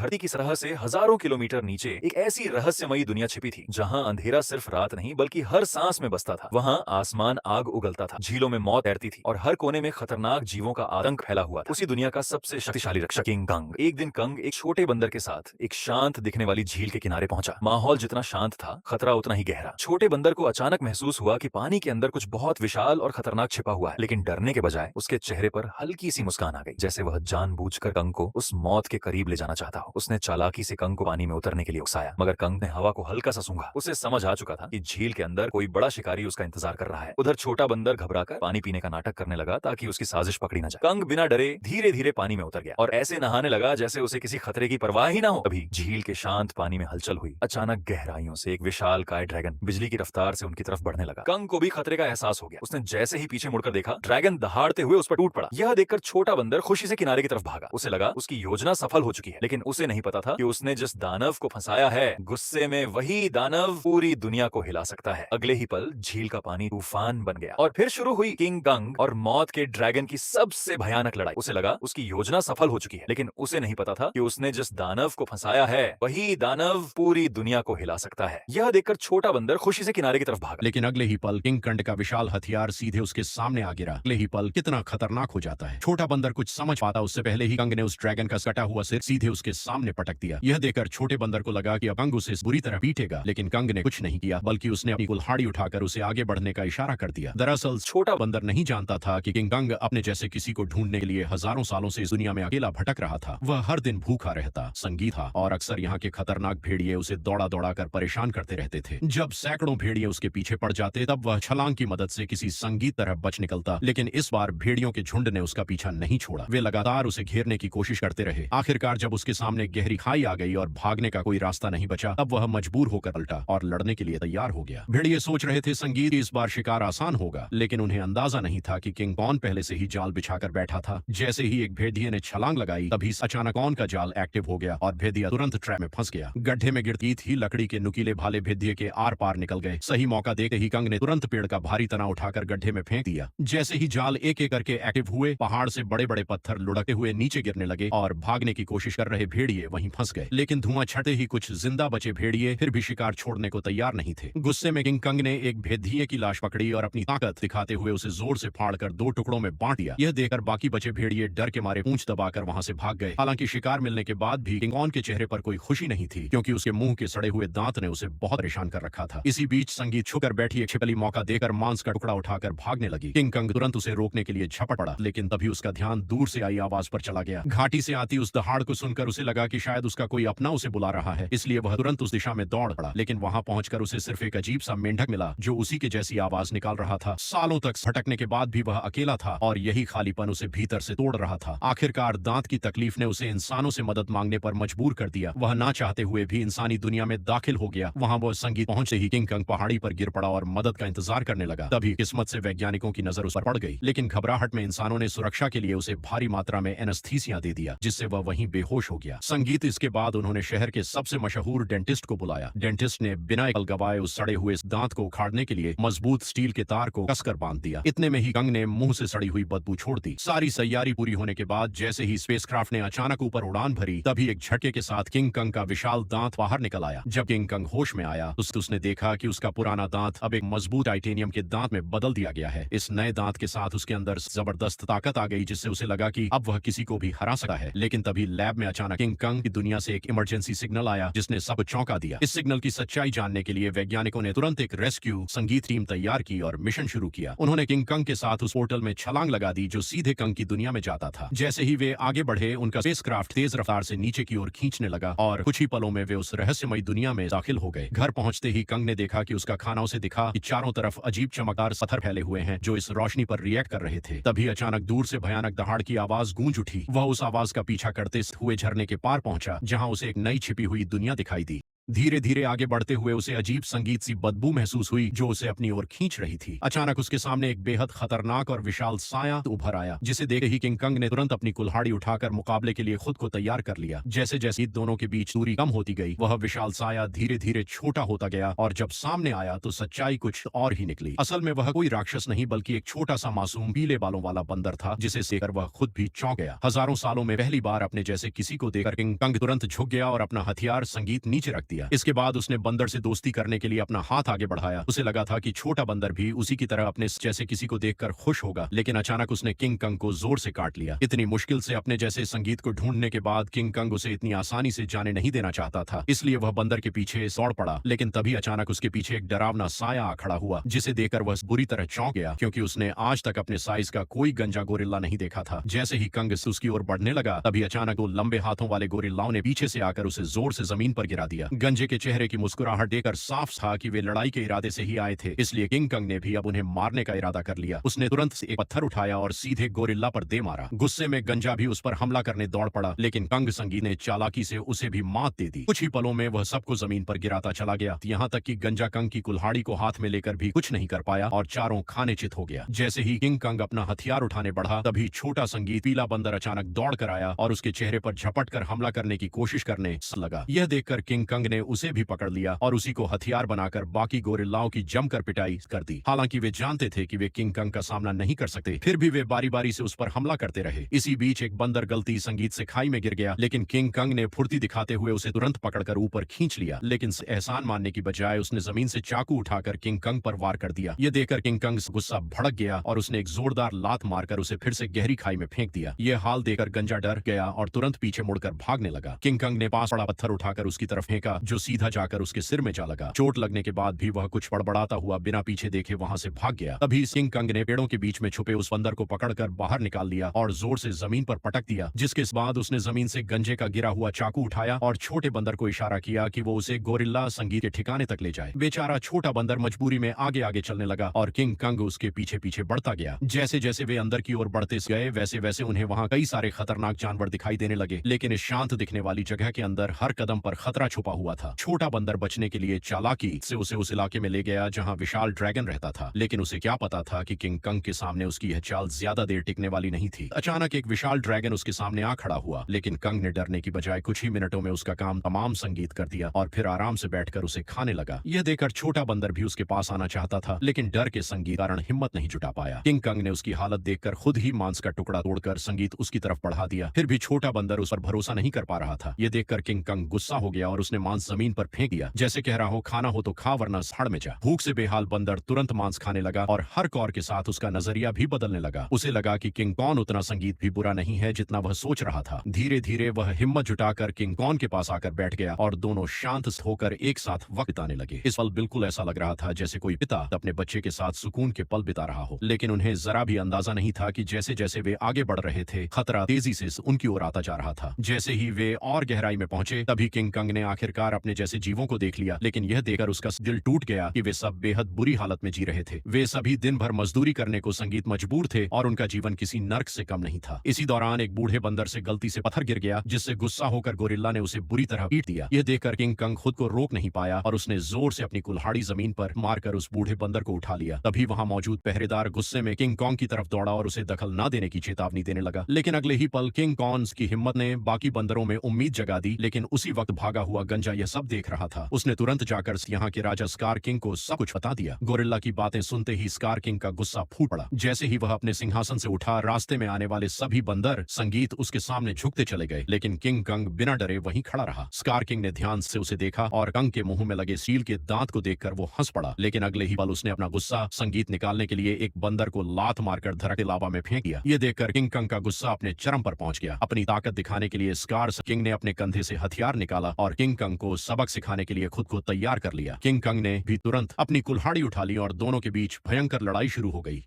धरती की सतह से हजारों किलोमीटर नीचे एक ऐसी रहस्यमयी दुनिया छिपी थी जहां अंधेरा सिर्फ रात नहीं बल्कि हर सांस में बसता था। वहां आसमान आग उगलता था, झीलों में मौत तैरती थी और हर कोने में खतरनाक जीवों का आतंक फैला हुआ था। उसी दुनिया का सबसे शक्तिशाली रक्षक किंग कंग। एक दिन कंग एक छोटे बंदर के साथ एक शांत दिखने वाली झील के किनारे पहुंचा। माहौल जितना शांत था, खतरा उतना ही गहरा। छोटे बंदर को अचानक महसूस हुआ कि पानी के अंदर कुछ बहुत विशाल और खतरनाक छिपा हुआ है, लेकिन डरने के बजाय उसके चेहरे पर हल्की सी मुस्कान आ गई, जैसे वह जानबूझकर कंग को उस मौत के करीब ले जाना चाहता हो। उसने चालाकी से कंग को पानी में उतरने के लिए उकसाया, मगर कंग ने हवा को हल्का सा सूंघा। उसे समझ आ चुका था कि झील के अंदर कोई बड़ा शिकारी उसका इंतजार कर रहा है। उधर छोटा बंदर घबराकर पानी पीने का नाटक करने लगा ताकि उसकी साजिश पकड़ी न जाए। कंग बिना डरे धीरे धीरे पानी में उतर गया और ऐसे नहाने लगा जैसे उसे किसी खतरे की परवाह ही ना हो। तभी झील के शांत पानी में हलचल हुई। अचानक गहराइयों से एक विशाल काय ड्रैगन बिजली की रफ्तार से उनकी तरफ बढ़ने लगा। कंग को भी खतरे का एहसास हो गया। उसने जैसे ही पीछे मुड़कर देखा, ड्रैगन दहाड़ते हुए उस पर टूट पड़ा। यह देखकर छोटा बंदर खुशी से किनारे की तरफ भागा। उसे लगा उसकी योजना सफल हो चुकी है, लेकिन उसे नहीं पता था कि उसने जिस दानव को फंसाया है, गुस्से में वही दानव पूरी दुनिया को हिला सकता है। अगले ही पल झील का पानी तूफान बन गया और फिर शुरू हुई किंग कंग और मौत के ड्रैगन की सबसे भयानक लड़ाई। उसे लगा उसकी योजना सफल हो चुकी है, लेकिन उसे नहीं पता था कि उसने जिस दानव को फंसाया है, वही दानव पूरी दुनिया को हिला सकता है। यह देखकर छोटा बंदर खुशी से किनारे की तरफ भागा। लेकिन अगले ही पल किंग कंग का विशाल हथियार सीधे उसके सामने आ गिरा। अगले ही पल कितना खतरनाक हो जाता है। छोटा बंदर कुछ समझ पाता उससे पहले ही कंग ने उस ड्रैगन का कटा हुआ सिर सीधे उसके सामने पटक दिया। यह देखकर छोटे बंदर को लगा कि अब कंग उसे बुरी तरह पीटेगा, लेकिन कंग ने कुछ नहीं किया, बल्कि उसने अपनी कुल्हाड़ी उठाकर उसे आगे बढ़ने का इशारा कर दिया। दरअसल छोटा बंदर नहीं जानता था कि किंग कंग अपने जैसे किसी को ढूंढने के लिए हजारों सालों से इस दुनिया में अकेला भटक रहा था। वह हर दिन भूखा रहता, संगीत था और अक्सर यहाँ के खतरनाक भेड़िए उसे दौड़ा दौड़ा कर परेशान करते रहते थे। जब सैकड़ों भेड़िए उसके पीछे पड़ जाते, तब वह छलांग की मदद से किसी संगीत तरफ बच निकलता, लेकिन इस बार भेड़ियों के झुंड ने उसका पीछा नहीं छोड़ा। वे लगातार उसे घेरने की कोशिश करते रहे। आखिरकार जब उसके सामने गहरी खाई आ गई और भागने का कोई रास्ता नहीं बचा, तब वह मजबूर होकर पलटा और लड़ने के लिए तैयार हो गया। भेड़िए सोच रहे थे संगीत इस बार शिकार आसान होगा, लेकिन उन्हें अंदाजा नहीं था कि किंग कॉन पहले से ही जाल बिछाकर बैठा था। जैसे ही एक भेड़िए ने छलांग लगाई, तभी अचानक कॉन का जाल एक्टिव हो गया और भेड़िया तुरंत ट्रैप में फंस गया। गड्ढे में गिरती ही लकड़ी के नुकीले भाले भेड़िए के आर पार निकल गए। सही मौका देखते ही कंग ने तुरंत पेड़ का भारी तना उठाकर गड्ढे में फेंक दिया। जैसे ही जाल एक एक करके एक्टिव हुए, पहाड़ से बड़े बड़े पत्थर लुढ़कते हुए नीचे गिरने लगे और भागने की कोशिश कर रहे भेड़िए वहीं फंस गए। लेकिन धुआं छटे ही कुछ जिंदा बचे भेड़िए फिर भी शिकार छोड़ने को तैयार नहीं थे। गुस्से में किंग कंग ने एक भेड़िए की लाश पकड़ी और अपनी ताकत दिखाते हुए उसे जोर से फाड़कर दो टुकड़ों में बांट दिया। यह देखकर बाकी बचे भेड़िए डर के मारे पूंछ दबाकर वहां से भाग गए। हालांकि शिकार मिलने के बाद भी किंग कॉन के चेहरे पर कोई खुशी नहीं थी, क्योंकि उसके मुंह के सड़े हुए दांत ने उसे बहुत परेशान कर रखा था। इसी बीच संगीत छुकर बैठी एक छिपकली मौका देकर मांस का टुकड़ा उठाकर भागने लगी। किंग कंग तुरंत उसे रोकने के लिए झपट पड़ा, लेकिन तभी उसका ध्यान दूर से आई आवाज पर चला गया। घाटी से आती उस दहाड़ को सुनकर उसे लगा कि शायद उसका कोई अपना उसे बुला रहा है, इसलिए वह तुरंत उस दिशा में दौड़ पड़ा। लेकिन वहां पहुंचकर उसे सिर्फ एक अजीब सा मेंढक मिला जो उसी के जैसी आवाज निकाल रहा था। सालों तक भटकने के बाद भी वह अकेला था और यही खालीपन उसे भीतर से तोड़ रहा था। आखिरकार दांत की तकलीफ ने उसे इंसानों से मदद मांगने पर मजबूर कर दिया। वह ना चाहते हुए भी इंसानी दुनिया में दाखिल हो गया। वहां वो संगीत पहुंचते ही किंग कंग पहाड़ी पर गिर पड़ा और मदद का इंतजार करने लगा। तभी किस्मत से वैज्ञानिकों की नजर उस पर पड़ गई, लेकिन घबराहट में इंसानों ने सुरक्षा के लिए उसे भारी मात्रा में एनेस्थीसिया दे दिया, जिससे वह वहीं बेहोश हो गया। संगीत इसके बाद उन्होंने शहर के सबसे मशहूर डेंटिस्ट को बुलाया। डेंटिस्ट ने बिना एक पल गवाए उस सड़े हुए दांत को उखाड़ने के लिए मजबूत स्टील के तार को कसकर बांध दिया। इतने में ही कंग ने मुंह से सड़ी हुई बदबू छोड़ दी। सारी तैयारी पूरी होने के बाद जैसे ही स्पेसक्राफ्ट ने अचानक ऊपर उड़ान भरी, तभी एक झटके के साथ किंग कंग का विशाल दांत बाहर निकल आया। जब किंग कंग होश में आया तो उसने देखा कि उसका पुराना दांत अब एक मजबूत टाइटेनियम के दांत में बदल दिया गया है। इस नए दांत के साथ उसके अंदर जबरदस्त ताकत आ गई, जिससे उसे लगा कि अब वह किसी को भी हरा सकता है। लेकिन तभी लैब में अचानक किंग कंग की दुनिया से एक इमरजेंसी सिग्नल आया, जिसने सब चौंका दिया। इस सिग्नल की सच्चाई जानने के लिए वैज्ञानिकों ने तुरंत एक रेस्क्यू संगीत टीम तैयार की और मिशन शुरू किया। उन्होंने किंग कंग के साथ उस पोर्टल में छलांग लगा दी जो सीधे कंग की दुनिया में जाता था। जैसे ही वे आगे बढ़े, उनका स्पेसक्राफ्ट तेज रफ्तार से नीचे की ओर खींचने लगा और कुछ ही पलों में वे उस रहस्यमयी दुनिया में दाखिल हो गए। घर पहुंचते ही कंग ने देखा कि उसका खाना उसे दिखा कि चारों तरफ अजीब चमकदार पत्थर फैले हुए हैं जो इस रोशनी पर रिएक्ट कर रहे थे। तभी अचानक दूर से भयानक दहाड़ की आवाज गूंज उठी। वह उस आवाज का पीछा करते हुए झरने के पार पहुंचा, जहां उसे एक नई छिपी हुई दुनिया दिखाई दी। धीरे धीरे आगे बढ़ते हुए उसे अजीब संगीत सी बदबू महसूस हुई जो उसे अपनी ओर खींच रही थी। अचानक उसके सामने एक बेहद खतरनाक और विशाल साया उभर आया, जिसे देख ही किंग कंग ने तुरंत अपनी कुल्हाड़ी उठाकर मुकाबले के लिए खुद को तैयार कर लिया। जैसे जैसे दोनों के बीच दूरी कम होती गई, वह विशाल साया धीरे धीरे छोटा होता गया और जब सामने आया तो सच्चाई कुछ और ही निकली। असल में वह कोई राक्षस नहीं बल्कि एक छोटा सा मासूम पीले बालों वाला बंदर था, जिसे देखकर वह खुद भी चौंक गया। हजारों सालों में पहली बार अपने जैसे किसी को देखकर किंग कंग तुरंत झुक गया और अपना हथियार संगीत नीचे रख दिया। इसके बाद उसने बंदर से दोस्ती करने के लिए अपना हाथ आगे बढ़ाया। उसे लगा था कि छोटा बंदर भी उसी की तरह अपने जैसे किसी को देखकर खुश होगा, लेकिन अचानक उसने किंग कंग को जोर से काट लिया। इतनी मुश्किल से अपने जैसे संगीत को ढूंढने के बाद किंग कंग उसे इतनी आसानी से जाने नहीं देना चाहता था, इसलिए वह बंदर के पीछे दौड़ पड़ा। लेकिन तभी अचानक उसके पीछे एक डरावना साया आ खड़ा हुआ, जिसे देखकर वह बुरी तरह चौंक गया, क्योंकि उसने आज तक अपने साइज का कोई गंजा गोरिल्ला नहीं देखा था। जैसे ही कंग उसकी ओर बढ़ने लगा, तभी अचानक दो लंबे हाथों वाले गोरिल्लाओं ने पीछे से आकर उसे जोर से जमीन पर गिरा दिया। गंजे के चेहरे की मुस्कुराहट देकर साफ था कि वे लड़ाई के इरादे से ही आए थे, इसलिए किंग कंग ने भी अब उन्हें मारने का इरादा कर लिया। उसने तुरंत से एक पत्थर उठाया और सीधे गोरिल्ला पर दे मारा। गुस्से में गंजा भी उस पर हमला करने दौड़ पड़ा, लेकिन कंग संगीत ने चालाकी से उसे भी मात दे दी। कुछ ही पलों में वह सबको जमीन पर गिराता चला गया, यहाँ तक कि गंजा कंग की कुल्हाड़ी को हाथ में लेकर भी कुछ नहीं कर पाया और चारों खाने चित हो गया। जैसे ही किंग कंग अपना हथियार उठाने बढ़ा, तभी छोटा संगीत पीला बंदर अचानक दौड़ कर आया और उसके चेहरे पर झपट कर हमला करने की कोशिश करने लगा। यह देखकर किंग कंग ने उसे भी पकड़ लिया और उसी को हथियार बनाकर बाकी गोरिल्लाओं की जमकर पिटाई कर दी। हालांकि वे जानते थे कि वे किंग कंग का सामना नहीं कर सकते, फिर भी वे बारी बारी से उस पर हमला करते रहे। इसी बीच एक बंदर गलती संगीत से खाई में गिर गया, लेकिन किंग कंग ने फुर्ती दिखाते हुए उसे तुरंत पकड़कर ऊपर खींच लिया। लेकिन एहसान मानने की बजाय उसने जमीन से चाकू उठाकर किंग कंग पर वार कर दिया। यह देखकर किंग कंग गुस्सा भड़क गया और उसने एक जोरदार लात मारकर उसे फिर से गहरी खाई में फेंक दिया। यह हाल देखकर गंजा डर गया और तुरंत पीछे मुड़कर भागने लगा। किंग कंग ने पास पड़ा पत्थर उठाकर उसकी तरफ फेंका, जो सीधा जाकर उसके सिर में जा लगा। चोट लगने के बाद भी वह कुछ बड़बड़ाता हुआ बिना पीछे देखे वहां से भाग गया। तभी किंग कंग ने पेड़ों के बीच में छुपे उस बंदर को पकड़कर बाहर निकाल लिया और जोर से जमीन पर पटक दिया, जिसके बाद उसने जमीन से गंजे का गिरा हुआ चाकू उठाया और छोटे बंदर को इशारा किया कि वो उसे गोरिल्ला संगीत के ठिकाने तक ले जाए। बेचारा छोटा बंदर मजबूरी में आगे आगे चलने लगा और किंग कंग उसके पीछे पीछे बढ़ता गया। जैसे जैसे वे अंदर की ओर बढ़ते गए, वैसे वैसे उन्हें वहां कई सारे खतरनाक जानवर दिखाई देने लगे, लेकिन इस शांत दिखने वाली जगह के अंदर हर कदम पर खतरा छुपा हुआ था। छोटा बंदर बचने के लिए चालाकी से उसे उस इलाके में ले गया जहां विशाल ड्रैगन रहता था, लेकिन उसे क्या पता था कि किंग कंग के सामने उसकी यह चाल ज्यादा देर टिकने वाली नहीं थी। अचानक एक विशाल ड्रैगन उसके सामने आ खड़ा हुआ, लेकिन कंग ने डरने की बजाय कुछ ही मिनटों में उसका काम तमाम संगीत कर दिया और फिर आराम से बैठकर उसे खाने लगा। यह देखकर छोटा बंदर भी उसके पास आना चाहता था, लेकिन डर के संगीत कारण हिम्मत नहीं जुटा पाया। किंग कंग ने उसकी हालत देखकर खुद ही मांस का टुकड़ा तोड़कर संगीत उसकी तरफ बढ़ा दिया, फिर भी छोटा बंदर उस पर भरोसा नहीं कर पा रहा था। यह देखकर किंग कंग गुस्सा हो गया और उसने मांस जमीन पर फेंक दिया, जैसे कह रहा हो खाना हो तो खा वरना सड़ में जा। भूख से बेहाल बंदर तुरंत मांस खाने लगा और हर कौर के साथ उसका नजरिया भी बदलने लगा। उसे लगा कि किंग कॉन उतना संगीत भी बुरा नहीं है जितना वह सोच रहा था। धीरे धीरे वह हिम्मत जुटाकर किंग कॉन के पास आकर बैठ गया और दोनों शांत होकर एक साथ वक्त बिताने लगे। इस पल बिल्कुल ऐसा लग रहा था जैसे कोई पिता अपने बच्चे के साथ सुकून के पल बिता रहा हो, लेकिन उन्हें जरा भी अंदाजा नहीं था कि जैसे जैसे वे आगे बढ़ रहे थे, खतरा तेजी से उनकी ओर आता जा रहा था। जैसे ही वे और गहराई में पहुंचे, तभी किंग कंग ने आखिरकार अपने जैसे जीवों को देख लिया, लेकिन यह देखकर उसका दिल टूट गया कि वे सब बेहद बुरी हालत में जी रहे थे। वे सभी दिन भर मजदूरी करने को संगीत मजबूर थे और उनका जीवन किसी नर्क से कम नहीं था। इसी दौरान एक बूढ़े बंदर से गलती से पत्थर गिर गया, जिससे गुस्सा होकर गोरिल्ला ने उसे बुरी तरह पीट दिया। यह देखकर किंग कंग खुद को रोक नहीं पाया और उसने जोर से अपनी कुल्हाड़ी जमीन पर मारकर उस बूढ़े बंदर को उठा लिया। तभी वहां मौजूद पहरेदार गुस्से में किंग कॉन्ग की तरफ दौड़ा और उसे दखल न देने की चेतावनी देने लगा, लेकिन अगले ही पल किंग कॉन्स की हिम्मत ने बाकी बंदरों में उम्मीद जगा दी। लेकिन उसी वक्त भागा हुआ गंजा यह सब देख रहा था। उसने तुरंत जाकर यहाँ के राजा स्कार किंग को सब कुछ बता दिया। गोरिल्ला की बातें सुनते ही स्कार किंग का गुस्सा फूट पड़ा। जैसे ही वह अपने सिंहासन से उठा, रास्ते में आने वाले सभी बंदर संगीत उसके सामने झुकते चले गए, लेकिन किंग कंग बिना डरे वहीं खड़ा रहा। स्कार किंग ने ध्यान से उसे देखा और कंग के मुंह में लगे सील के दांत को देखकर वो हंस पड़ा, लेकिन अगले ही पल उसने अपना गुस्सा संगीत निकालने के लिए एक बंदर को लात मारकर धरते लावा में फेंक दिया। ये देखकर किंग कंग का गुस्सा अपने चरम पर पहुंच गया। अपनी ताकत दिखाने के लिए स्कार किंग ने अपने कंधे से हथियार निकाला और किंग कंग को सबक सिखाने के लिए खुद को तैयार कर लिया। किंग कंग ने भी तुरंत अपनी कुल्हाड़ी उठा ली और दोनों के बीच भयंकर लड़ाई शुरू हो गई।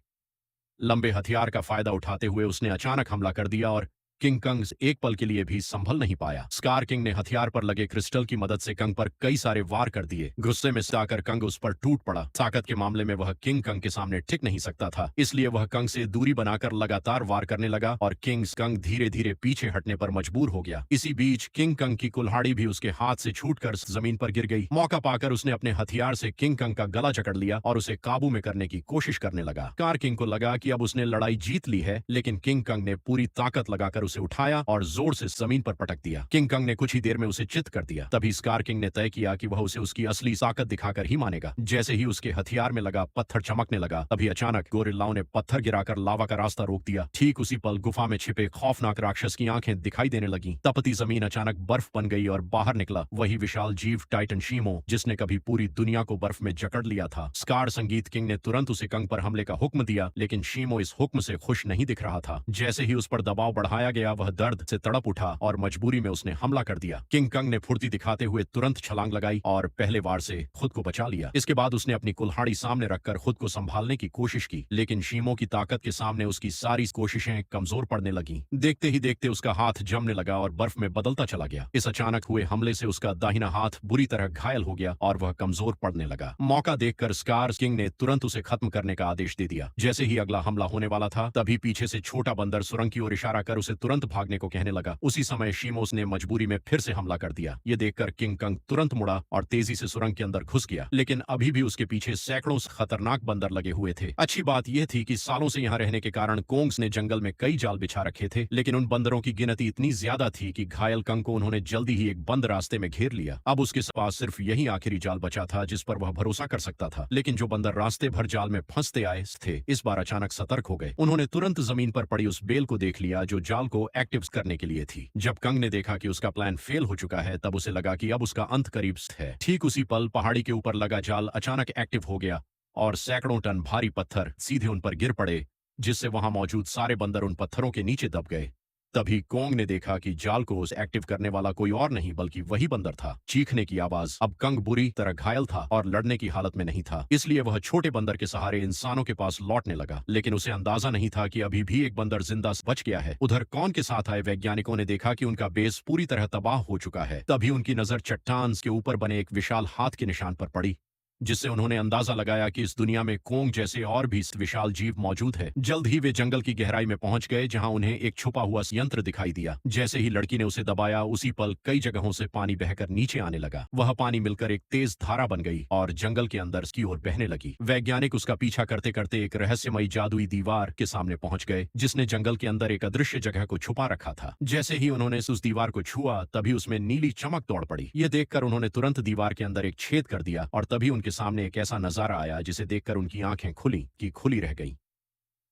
लंबे हथियार का फायदा उठाते हुए उसने अचानक हमला कर दिया और किंग कंग एक पल के लिए भी संभल नहीं पाया। स्कार किंग ने हथियार पर लगे क्रिस्टल की मदद से कंग पर कई सारे वार कर दिए। गुस्से में आकर कंग उस पर टूट पड़ा। ताकत के मामले में वह किंग कंग के सामने टिक नहीं सकता था, इसलिए वह कंग से दूरी बनाकर लगातार वार करने लगा और किंग कंग धीरे धीरे पीछे हटने पर मजबूर हो गया। इसी बीच किंग कंग की कुल्हाड़ी भी उसके हाथ से छूटकर जमीन पर गिर गई। मौका पाकर उसने अपने हथियार से किंग कंग का गला जकड़ लिया और उसे काबू में करने की कोशिश करने लगा। स्कार किंग को लगा कि अब उसने लड़ाई जीत ली है, लेकिन किंग कंग ने पूरी ताकत लगाकर उसे उठाया और जोर से जमीन पर पटक दिया। किंग कंग ने कुछ ही देर में उसे चित कर दिया। तभी स्कार किंग ने तय किया कि वह उसे उसकी असली ताकत दिखाकर ही मानेगा। जैसे ही उसके हथियार में लगा पत्थर चमकने लगा, तभी अचानक गोरिल्लाओं ने पत्थर गिराकर लावा का रास्ता रोक दिया। ठीक उसी पल गुफा में छिपे खौफनाक राक्षस की आंखें दिखाई देने लगी। तपती जमीन अचानक बर्फ बन गई और बाहर निकला वही विशाल जीव टाइटन शीमो, जिसने कभी पूरी दुनिया को बर्फ में जकड़ लिया था। स्कार संगीत किंग ने तुरंत उसे कंग पर हमले का हुक्म दिया, लेकिन शीमो इस हुक्म से खुश नहीं दिख रहा था। जैसे ही उस पर दबाव बढ़ाया गया, वह दर्द से तड़प उठा और मजबूरी में उसने हमला कर दिया। किंग कंग ने फुर्ती दिखाते हुए तुरंत छलांग लगाई और पहले वार से खुद को बचा लिया। इसके बाद उसने अपनी कुल्हाड़ी सामने रखकर खुद को संभालने की कोशिश की, लेकिन शीमो की ताकत के सामने उसकी सारी कोशिशें कमजोर पड़ने लगी। देखते ही देखते उसका हाथ जमने लगा और बर्फ में बदलता चला गया। इस अचानक हुए हमले से उसका दाहिना हाथ बुरी तरह घायल हो गया और वह कमजोर पड़ने लगा। मौका देखकर स्कार किंग ने तुरंत उसे खत्म करने का आदेश दे दिया। जैसे ही अगला हमला होने वाला था, तभी पीछे से छोटा बंदर सुरंग की ओर इशारा कर उसे तुरंत भागने को कहने लगा। उसी समय शीमोस ने मजबूरी में फिर से हमला कर दिया। ये देखकर किंग कंग तुरंत मुड़ा और तेजी से सुरंग के अंदर घुस गया, लेकिन अभी भी उसके पीछे सैकड़ों खतरनाक बंदर लगे हुए थे। अच्छी बात यह थी कि सालों से यहाँ रहने के कारण कोंग्स ने जंगल में कई जाल बिछा रखे थे, लेकिन उन बंदरों की गिनती इतनी ज्यादा थी कि घायल कंग को उन्होंने जल्दी ही एक बंद रास्ते में घेर लिया। अब उसके पास सिर्फ यही आखिरी जाल बचा था जिस पर वह भरोसा कर सकता था, लेकिन जो बंदर रास्ते भर जाल में फंसते आए थे, इस बार अचानक सतर्क हो गए। उन्होंने तुरंत जमीन पर पड़ी उस बेल को देख लिया जो जाल को एक्टिव करने के लिए थी। जब कंग ने देखा कि उसका प्लान फेल हो चुका है, तब उसे लगा कि अब उसका अंत करीब है। ठीक उसी पल पहाड़ी के ऊपर लगा जाल अचानक एक्टिव हो गया और सैकड़ों टन भारी पत्थर सीधे उन पर गिर पड़े, जिससे वहां मौजूद सारे बंदर उन पत्थरों के नीचे दब गए। तभी कोंग ने देखा कि जाल को उस एक्टिव करने वाला कोई और नहीं बल्कि वही बंदर था। चीखने की आवाज। अब कंग बुरी तरह घायल था और लड़ने की हालत में नहीं था, इसलिए वह छोटे बंदर के सहारे इंसानों के पास लौटने लगा, लेकिन उसे अंदाजा नहीं था कि अभी भी एक बंदर जिंदा बच गया है। उधर कौन के साथ आए वैज्ञानिकों ने देखा कि उनका बेस पूरी तरह तबाह हो चुका है। तभी उनकी नजर चट्टान के ऊपर बने एक विशाल हाथ के निशान पर पड़ी, जिससे उन्होंने अंदाजा लगाया कि इस दुनिया में कोंग जैसे और भी विशाल जीव मौजूद है। जल्द ही वे जंगल की गहराई में पहुंच गए, जहां उन्हें एक छुपा हुआ यंत्र दिखाई दिया। जैसे ही लड़की ने उसे दबाया, उसी पल कई जगहों से पानी बहकर नीचे आने लगा। वह पानी मिलकर एक तेज धारा बन गई और जंगल के अंदर की ओर बहने लगी। वैज्ञानिक उसका पीछा करते करते एक रहस्यमयी जादुई दीवार के सामने पहुंच गए, जिसने जंगल के अंदर एक अदृश्य जगह को छुपा रखा था। जैसे ही उन्होंने उस दीवार को छुआ, तभी उसमें नीली चमक दौड़ पड़ी। यह देखकर उन्होंने तुरंत दीवार के अंदर एक छेद कर दिया और तभी उनके सामने एक ऐसा नजारा आया जिसे देखकर उनकी आंखें खुली रह गईं।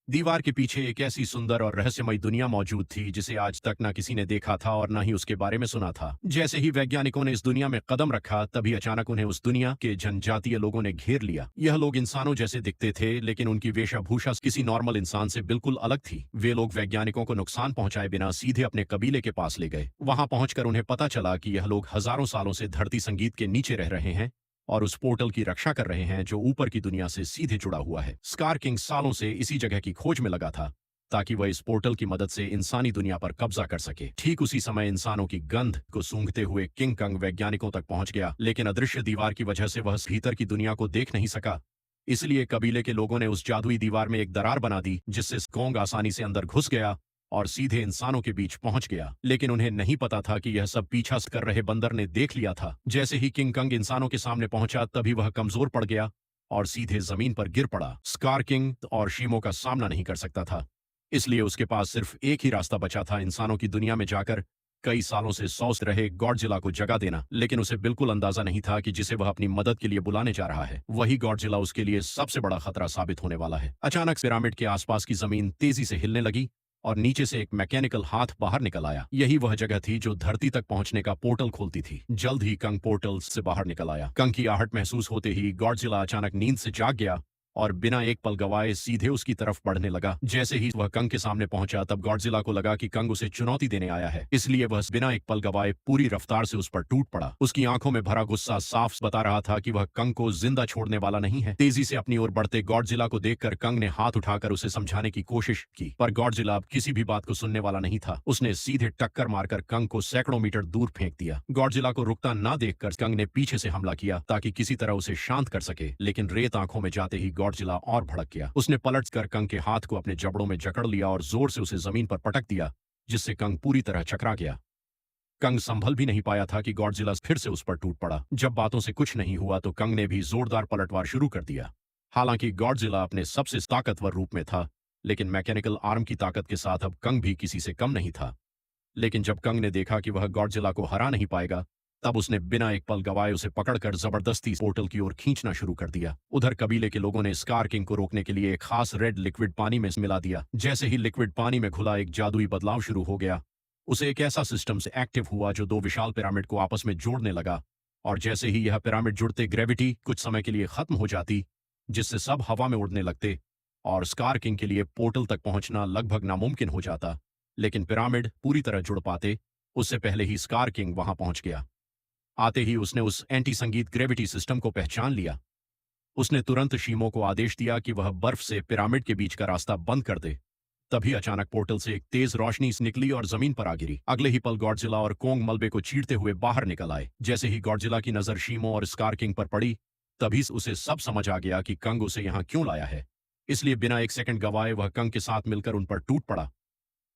दीवार के पीछे एक ऐसी सुंदर और रहस्यमयी दुनिया मौजूद थी जिसे आज तक न किसी ने देखा था और न ही उसके बारे में सुना था। जैसे ही वैज्ञानिकों ने इस दुनिया में कदम रखा, तभी अचानक उन्हें उस दुनिया के जनजातीय लोगों ने घेर लिया। यह लोग इंसानों जैसे दिखते थे, लेकिन उनकी वेशभूषा किसी नॉर्मल इंसान से बिल्कुल अलग थी। वे लोग वैज्ञानिकों को नुकसान पहुंचाए बिना सीधे अपने कबीले के पास ले गए। वहां पहुंचकर उन्हें पता चला कि यह लोग हजारों सालों से धरती संगीत के नीचे रह रहे हैं और उस पोर्टल की रक्षा कर रहे हैं जो ऊपर की दुनिया से सीधे जुड़ा हुआ है। स्कार किंग सालों से इसी जगह की खोज में लगा था ताकि वह इस पोर्टल की मदद से इंसानी दुनिया पर कब्जा कर सके। ठीक उसी समय इंसानों की गंध को सूंघते हुए किंग कंग वैज्ञानिकों तक पहुंच गया, लेकिन अदृश्य दीवार की वजह से वह भीतर की दुनिया को देख नहीं सका। इसलिए कबीले के लोगों ने उस जादुई दीवार में एक दरार बना दी, जिससे कोंग आसानी से अंदर घुस गया और सीधे इंसानों के बीच पहुंच गया। लेकिन उन्हें नहीं पता था कि यह सब पीछा कर रहे बंदर ने देख लिया था। जैसे ही किंग कंग इंसानों के सामने पहुंचा, तभी वह कमजोर पड़ गया और सीधे जमीन पर गिर पड़ा। स्कार किंग और शीमो का सामना नहीं कर सकता था, इसलिए उसके पास सिर्फ एक ही रास्ता बचा था, इंसानों की दुनिया में जाकर कई सालों से सौस रहे गॉडजिला को जगा देना। लेकिन उसे बिल्कुल अंदाजा नहीं था कि जिसे वह अपनी मदद के लिए बुलाने जा रहा है, वही गॉडजिला उसके लिए सबसे बड़ा खतरा साबित होने वाला है। अचानक पिरामिड के आसपास की जमीन तेजी से हिलने लगी और नीचे से एक मैकेनिकल हाथ बाहर निकल आया। यही वह जगह थी जो धरती तक पहुंचने का पोर्टल खोलती थी। जल्द ही कंग पोर्टल से बाहर निकल आया। कंग की आहट महसूस होते ही गॉडजिला अचानक नींद से जाग गया और बिना एक पल गवाए सीधे उसकी तरफ बढ़ने लगा। जैसे ही वह कंग के सामने पहुंचा तब गॉडजिला को लगा कि कंग उसे चुनौती देने आया है, इसलिए वह बिना एक पल गवाए पूरी रफ्तार से उस पर टूट पड़ा। उसकी आंखों में भरा गुस्सा साफ बता रहा था कि वह कंग को जिंदा छोड़ने वाला नहीं है। तेजी से अपनी ओर बढ़ते गॉडजिला को देखकर कंग ने हाथ उठाकर उसे समझाने की कोशिश की, पर गॉडजिला अब किसी भी बात को सुनने वाला नहीं था। उसने सीधे टक्कर मारकर कंग को सैकड़ों मीटर दूर फेंक दिया। गॉडजिला को रुकता ना देखकर कंग ने पीछे से हमला किया ताकि किसी तरह उसे शांत कर सके, लेकिन रेत आंखों में जाते ही गॉडजिला और भड़क गया। उसने पलटकर कंग के हाथ को अपने जबड़ों में जकड़ लिया और जोर से उसे जमीन पर पटक दिया, जिससे कंग पूरी तरह चकरा गया। कंग संभल भी नहीं पाया था कि गॉडजिला फिर से उस पर टूट पड़ा। जब बातों से कुछ नहीं हुआ तो कंग ने भी जोरदार पलटवार शुरू कर दिया। हालांकि गॉडजिला अपने सबसे ताकतवर रूप में था, लेकिन मैकेनिकल आर्म की ताकत के साथ अब कंग भी किसी से कम नहीं था। लेकिन जब कंग ने देखा कि वह गॉडजिला को हरा नहीं पाएगा, तब उसने बिना एक पल गवाए उसे पकड़कर जबरदस्ती पोर्टल की ओर खींचना शुरू कर दिया। उधर कबीले के लोगों ने स्कार किंग को रोकने के लिए एक खास रेड लिक्विड पानी में मिला दिया। जैसे ही लिक्विड पानी में घुला, एक जादुई बदलाव शुरू हो गया। उसे एक ऐसा सिस्टम से एक्टिव हुआ जो दो विशाल पिरामिड को आपस में जोड़ने लगा, और जैसे ही यह पिरामिड जुड़ते ग्रेविटी कुछ समय के लिए खत्म हो जाती, जिससे सब हवा में उड़ने लगते और स्कार किंग के लिए पोर्टल तक पहुंचना लगभग नामुमकिन हो जाता। लेकिन पिरामिड पूरी तरह जुड़ पाते उससे पहले ही स्कार किंग वहां पहुंच गया। आते ही उसने उस एंटी संगीत ग्रेविटी सिस्टम को पहचान लिया। उसने तुरंत शीमो को आदेश दिया कि वह बर्फ से पिरामिड के बीच का रास्ता बंद कर दे। तभी अचानक पोर्टल से एक तेज रोशनी निकली और जमीन पर आ गिरी। अगले ही पल गॉडजिला और कोंग मलबे को चीरते हुए बाहर निकल आए। जैसे ही गॉडजिला की नजर शीमो और स्कार किंग पर पड़ी, तभी उसे सब समझ आ गया कि कंग उसे यहां क्यों लाया है। इसलिए बिना एक सेकंड गवाए वह कंग के साथ मिलकर उन पर टूट पड़ा।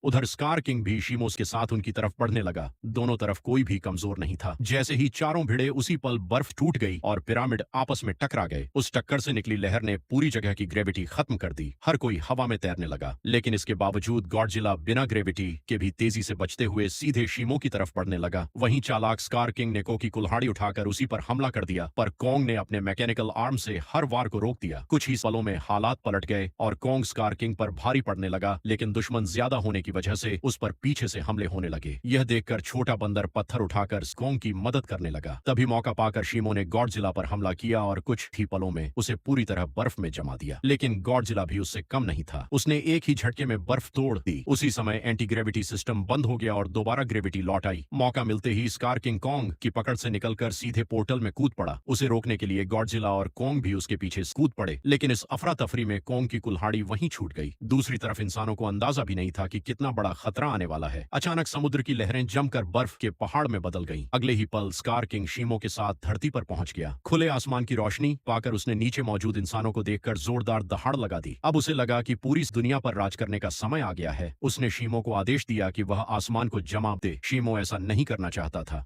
उधर स्कार किंग भी शीमोस के साथ उनकी तरफ बढ़ने लगा। दोनों तरफ कोई भी कमजोर नहीं था। जैसे ही चारों भिड़े, उसी पल बर्फ टूट गई और पिरामिड आपस में टकरा गए। उस टक्कर से निकली लहर ने पूरी जगह की ग्रेविटी खत्म कर दी। हर कोई हवा में तैरने लगा। लेकिन इसके बावजूद गॉडजिला बिना ग्रेविटी के भी तेजी से बचते हुए सीधे शीमो की तरफ बढ़ने लगा। वहीं चालाक स्कार किंग ने को की कुल्हाड़ी उठाकर उसी पर हमला कर दिया, पर कोंग ने अपने मैकेनिकल आर्म से हर वार को रोक दिया। कुछ ही पलों में हालात पलट गए और कोंग स्कार किंग पर भारी पड़ने लगा, लेकिन दुश्मन ज्यादा होने की वजह से उस पर पीछे से हमले होने लगे। यह देखकर छोटा बंदर पत्थर उठाकर कोंग की मदद करने लगा। तभी मौका पाकर शीमो ने गॉडजिला पर हमला किया और कुछ ही पलों में उसे पूरी तरह बर्फ में जमा दिया। लेकिन गॉडजिला भी उससे कम नहीं था। उसने एक ही झटके में बर्फ तोड़ दी। उसी समय एंटी ग्रेविटी सिस्टम बंद हो गया और दोबारा ग्रेविटी लौट आई। मौका मिलते ही स्कार किंग कोंग की पकड़ से निकलकर सीधे पोर्टल में कूद पड़ा। उसे रोकने के लिए गॉडजिला और कोंग भी उसके पीछे कूद पड़े, लेकिन इस अफरा तफरी में कोंग की कुल्हाड़ी वहीं छूट गई। दूसरी तरफ इंसानों को अंदाजा भी नहीं था कि कितना बड़ा खतरा आने वाला है। अचानक समुद्र की लहरें जमकर बर्फ के पहाड़ में बदल गईं। अगले ही पल स्कार किंग शीमो के साथ धरती पर पहुंच गया। खुले आसमान की रोशनी पाकर उसने नीचे मौजूद इंसानों को देखकर जोरदार दहाड़ लगा दी। अब उसे लगा कि पूरी दुनिया पर राज करने का समय आ गया है। उसने शीमो को आदेश दिया कि वह आसमान को जवाब दे। शीमो ऐसा नहीं करना चाहता था,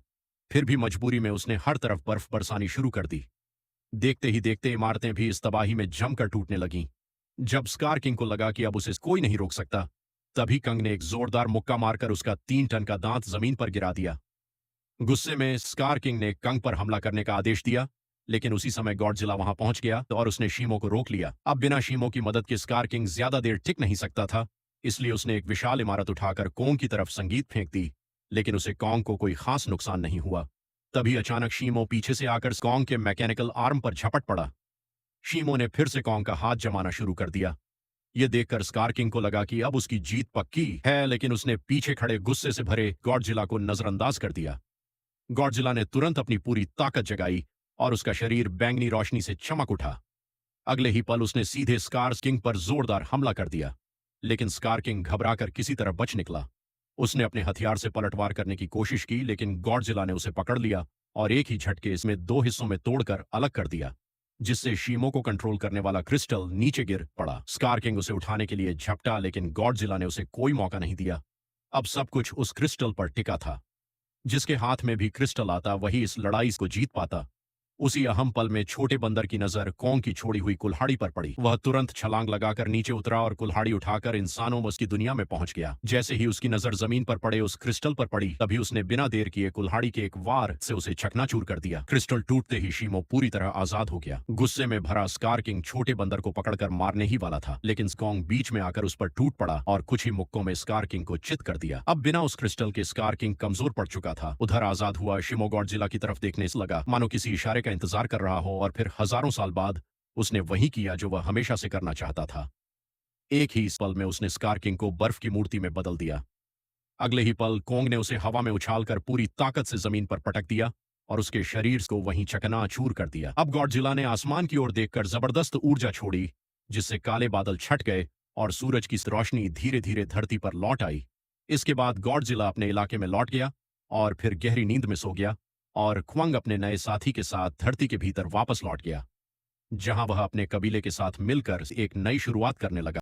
फिर भी मजबूरी में उसने हर तरफ बर्फ बरसानी शुरू कर दी। देखते ही देखते इमारतें भी इस तबाही में जमकर टूटने लगीं। जब स्कार किंग को लगा कि अब उसे कोई नहीं रोक सकता, तभी कंग ने एक जोरदार मुक्का मारकर उसका 3 टन का दांत जमीन पर गिरा दिया। गुस्से में स्कार किंग ने कंग पर हमला करने का आदेश दिया, लेकिन उसी समय गॉडजिला वहां पहुंच गया और उसने शीमो को रोक लिया। अब बिना शीमो की मदद के स्कार किंग ज्यादा देर टिक नहीं सकता था, इसलिए उसने एक विशाल इमारत उठाकर कोंग की तरफ संगीत फेंक दी, लेकिन उसे कोंग को कोई खास नुकसान नहीं हुआ। तभी अचानक शीमो पीछे से आकर कोंग के मैकेनिकल आर्म पर झपट पड़ा। शीमो ने फिर से कोंग का हाथ जमाना शुरू कर दिया। यह देखकर स्कार किंग को लगा कि अब उसकी जीत पक्की है, लेकिन उसने पीछे खड़े गुस्से से भरे गॉडजिला को नजरअंदाज कर दिया। गॉडजिला ने तुरंत अपनी पूरी ताकत जगाई और उसका शरीर बैंगनी रोशनी से चमक उठा। अगले ही पल उसने सीधे स्कार किंग पर जोरदार हमला कर दिया, लेकिन स्कार किंग घबराकर किसी तरह बच निकला। उसने अपने हथियार से पलटवार करने की कोशिश की, लेकिन गॉडजिला ने उसे पकड़ लिया और एक ही झटके इसमें 2 हिस्सों में तोड़कर अलग कर दिया, जिससे शीमो को कंट्रोल करने वाला क्रिस्टल नीचे गिर पड़ा। स्कार किंग उसे उठाने के लिए झपटा, लेकिन गॉडजिला ने उसे कोई मौका नहीं दिया। अब सब कुछ उस क्रिस्टल पर टिका था। जिसके हाथ में भी क्रिस्टल आता वही इस लड़ाई को जीत पाता। उसी अहम पल में छोटे बंदर की नजर कोंग की छोड़ी हुई कुल्हाड़ी पर पड़ी। वह तुरंत छलांग लगाकर नीचे उतरा और कुल्हाड़ी उठाकर इंसानों उसकी दुनिया में पहुंच गया। जैसे ही उसकी नजर जमीन पर पड़े उस क्रिस्टल पर पड़ी, तभी उसने बिना देर किए कुल्हाड़ी के एक वार से उसे चकनाचूर कर दिया। क्रिस्टल टूटते ही शीमो पूरी तरह आजाद हो गया। गुस्से में भरा स्कार किंग छोटे बंदर को पकड़कर मारने ही वाला था, लेकिन कोंग बीच में आकर उस पर टूट पड़ा और कुछ ही मुक्कों में स्कार किंग को चित कर दिया। अब बिना उस क्रिस्टल के स्कार किंग कमजोर पड़ चुका था। उधर आजाद हुआ शीमो गॉडजिला की तरफ देखने से लगा, मानो किसी इशारे का इंतजार कर रहा हो, और फिर हजारों साल बाद उसने वही किया जो वह हमेशा से करना चाहता था। एक ही इस पल में उसने स्कार किंग को बर्फ की मूर्ति में बदल दिया। अगले ही पल कोंग ने उसे हवा में उछालकर पूरी ताकत से जमीन पर पटक दिया और उसके शरीर को वहीं चकनाचूर कर दिया। अब गॉडजिला ने आसमान की ओर देखकर जबरदस्त ऊर्जा छोड़ी, जिससे काले बादल छट गए और सूरज की रोशनी धीरे धीरे धरती पर लौट आई। इसके बाद गॉडजिला अपने इलाके में लौट गया और फिर गहरी नींद में सो गया और क्वंग अपने नए साथी के साथ धरती के भीतर वापस लौट गया, जहां वह अपने कबीले के साथ मिलकर एक नई शुरुआत करने लगा।